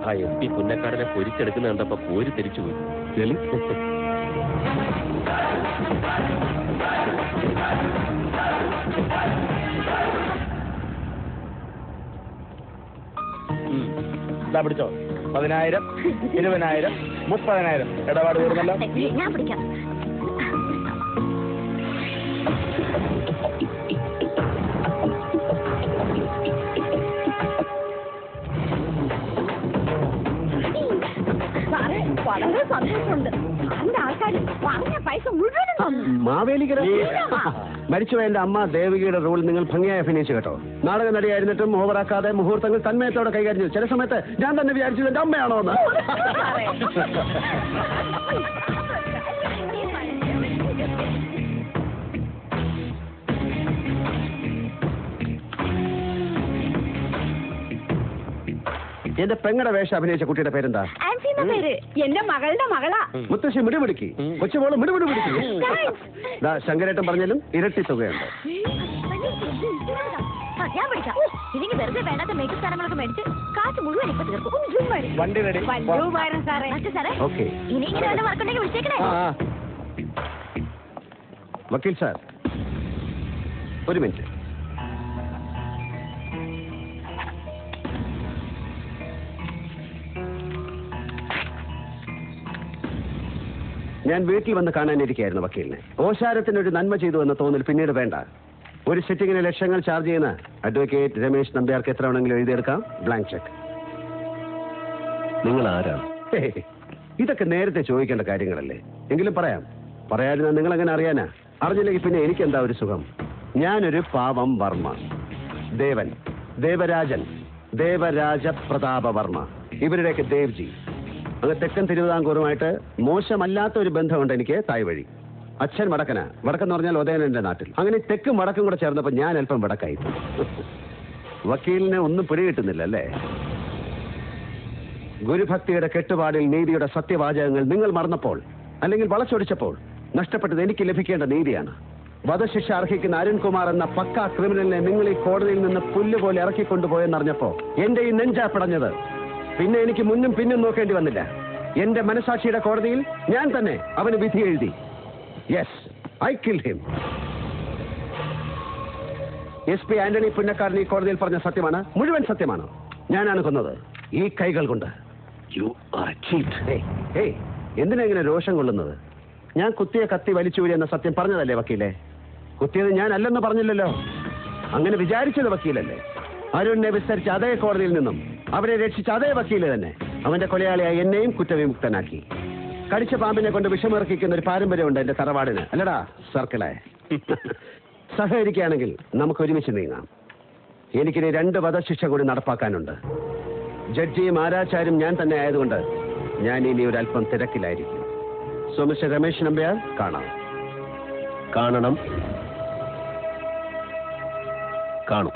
ആ MP പുന്നക്കാടനെ പൊരിച്ചെടുക്കുന്ന കണ്ടപ്പോ പോരി തിരിച്ചുപോയി. പിടിച്ചോ. 10,000, 20,000, 30,000 ഇടപാട് വരുന്നല്ലോ. ഞാൻ പിടിക്കാം. വളരെ സന്തോഷമുണ്ട്. അതിന്റെ ആൾക്കാർ പറഞ്ഞ പൈസ മുഴുവനും തന്നു. മാവേലിക്കര മരിച്ചുപോയ എന്റെ അമ്മ ദേവികയുടെ റോൾ നിങ്ങൾ ഭംഗിയായി അഭിനയിച്ചു കേട്ടോ. നാടക നടിയായിരുന്നിട്ടും ഓവറാക്കാതെ മുഹൂർത്തങ്ങൾ തന്മയത്തോടെ കൈകാര്യം ചെയ്തു. ചില സമയത്ത് ഞാൻ തന്നെ വിചാരിച്ചത് എന്റെ അമ്മയാണോ എന്ന്. എന്റെ പെങ്ങളുടെ വേഷം അഭിനയിച്ച കുട്ടിയുടെ പേരെന്താ? എന്റെ മകളുടെ മകളാ. മുത്തശ്ശി മിടിപിടിക്കി, കൊച്ചുമോള് മിടിപിടിപിടിക്കി. ശങ്കരേട്ടൻ പറഞ്ഞാലും ഇരട്ടി തുകയുണ്ട്. ഞാൻ പിടിക്കാം. ഇല്ലെങ്കിൽ വെറുതെ വേണ്ടാത്ത മേക്കപ്പ് സാധനങ്ങളൊക്കെ മേടിച്ച് കാശ് മുഴുവൻ ഇപ്പൊ തീർക്കും. വണ്ടി റെഡി. സാറേ ഓക്കെ. ഇനി ഇങ്ങനെ വല്ല വർക്കുണ്ടെങ്കിൽ വിളിച്ചേക്കണേ. വക്കീൽ സാർ, ഒരു മിനിറ്റ്. ഞാൻ വീട്ടിൽ വന്ന് കാണാനിരിക്കുകയായിരുന്നു വക്കീലിനെ. ഓശാരത്തിനൊരു നന്മ ചെയ്തു എന്ന തോന്നൽ പിന്നീട് വേണ്ട. ഒരു സിറ്റിങ്ങിന് ലക്ഷങ്ങൾ ചാർജ് ചെയ്യുന്ന അഡ്വക്കേറ്റ് രമേശ് നമ്പ്യാർക്ക് എത്ര വേണമെങ്കിലും എഴുതിയെടുക്കാം. Blank cheque. നിങ്ങൾ ആരാണ്? ഇതൊക്കെ നേരത്തെ ചോദിക്കേണ്ട കാര്യങ്ങളല്ലേ. എങ്കിലും പറയാതിരുന്ന നിങ്ങൾ എങ്ങനെ അറിയാനാ? അറിഞ്ഞില്ലെങ്കിൽ പിന്നെ എനിക്കെന്താ ഒരു സുഖം. ഞാനൊരു പാവം വർമ്മ. ദേവൻ, ദേവരാജൻ, ദേവരാജ പ്രതാപ വർമ്മ, ഇവരുടെയൊക്കെ ദേവ്ജി. അങ്ങ് തെക്കൻ തിരുവിതാംകൂറുമായിട്ട് മോശമല്ലാത്ത ഒരു ബന്ധമുണ്ട് എനിക്ക്. തായ് വഴി. അച്ഛൻ വടക്കനാ. വടക്കെന്ന് പറഞ്ഞാൽ ഉദയനന്റെ നാട്ടിൽ. അങ്ങനെ തെക്കും വടക്കും കൂടെ ചേർന്നപ്പോൾ ഞാൻ അല്പം വടക്കായി. വക്കീലിനെ ഒന്നും പിടികിട്ടുന്നില്ല അല്ലേ? ഗുരുഭക്തിയുടെ കെട്ടുപാടിൽ നീതിയുടെ സത്യവാചകങ്ങൾ നിങ്ങൾ മറന്നപ്പോൾ, അല്ലെങ്കിൽ വളച്ചൊടിച്ചപ്പോൾ നഷ്ടപ്പെട്ടത് എനിക്ക് ലഭിക്കേണ്ട നീതിയാണ്. വധശിക്ഷ അർഹിക്കുന്ന അരുൺകുമാർ എന്ന പക്കാ ക്രിമിനലിനെ നിങ്ങൾ ഈ കോടതിയിൽ നിന്ന് പുല്ലുപോലെ ഇറക്കിക്കൊണ്ടുപോയെന്നറിഞ്ഞപ്പോ എന്റെ ഈ നെഞ്ചാ പിടഞ്ഞത്. പിന്നെ എനിക്ക് മുന്നും പിന്നും നോക്കേണ്ടി വന്നില്ല. എന്റെ മനസാക്ഷിയുടെ കോടതിയിൽ ഞാൻ തന്നെ അവന് വിധി എഴുതി. Yes, I killed him. SP Antony Punnakkaran ഈ കോടതിയിൽ പറഞ്ഞ സത്യമാണ്, മുഴുവൻ സത്യമാണ്. ഞാനാണ് കൊന്നത് ഈ കൈകൾ കൊണ്ട്. എന്തിനാ ഇങ്ങനെ രോഷം കൊള്ളുന്നത്? ഞാൻ കുത്തിയ കത്തി വലിച്ചൂരി എന്ന സത്യം പറഞ്ഞതല്ലേ വക്കീലെ? കുത്തിയത് ഞാൻ അല്ലെന്ന് പറഞ്ഞില്ലല്ലോ. അങ്ങനെ വിചാരിച്ചത് വക്കീലല്ലേ? അരുണിനെ വിസ്തരിച്ച അതേ കോടതിയിൽ നിന്നും അവരെ രക്ഷിച്ച അതേ വക്കീല് തന്നെ അവന്റെ കൊലയാളിയായി എന്നെയും കുറ്റവിമുക്തനാക്കി. കടിച്ച പാമ്പിനെ കൊണ്ട് വിഷമിറക്കിക്കുന്ന ഒരു പാരമ്പര്യമുണ്ട് എന്റെ തറവാടിന്. അല്ലടാ സർക്കിളെ? സഹകരിക്കുകയാണെങ്കിൽ നമുക്ക് ഒരുമിച്ച് നീങ്ങാം. എനിക്കിനി 2 വധശിക്ഷ കൂടി നടപ്പാക്കാനുണ്ട്. ജഡ്ജിയും ആരാച്ചാരും ഞാൻ തന്നെ ആയതുകൊണ്ട് ഞാൻ ഇനി ഒരു അല്പം തിരക്കിലായിരിക്കും. സോ മിസ്റ്റർ രമേശ് നമ്പ്യാർ, കാണണം. കാണും.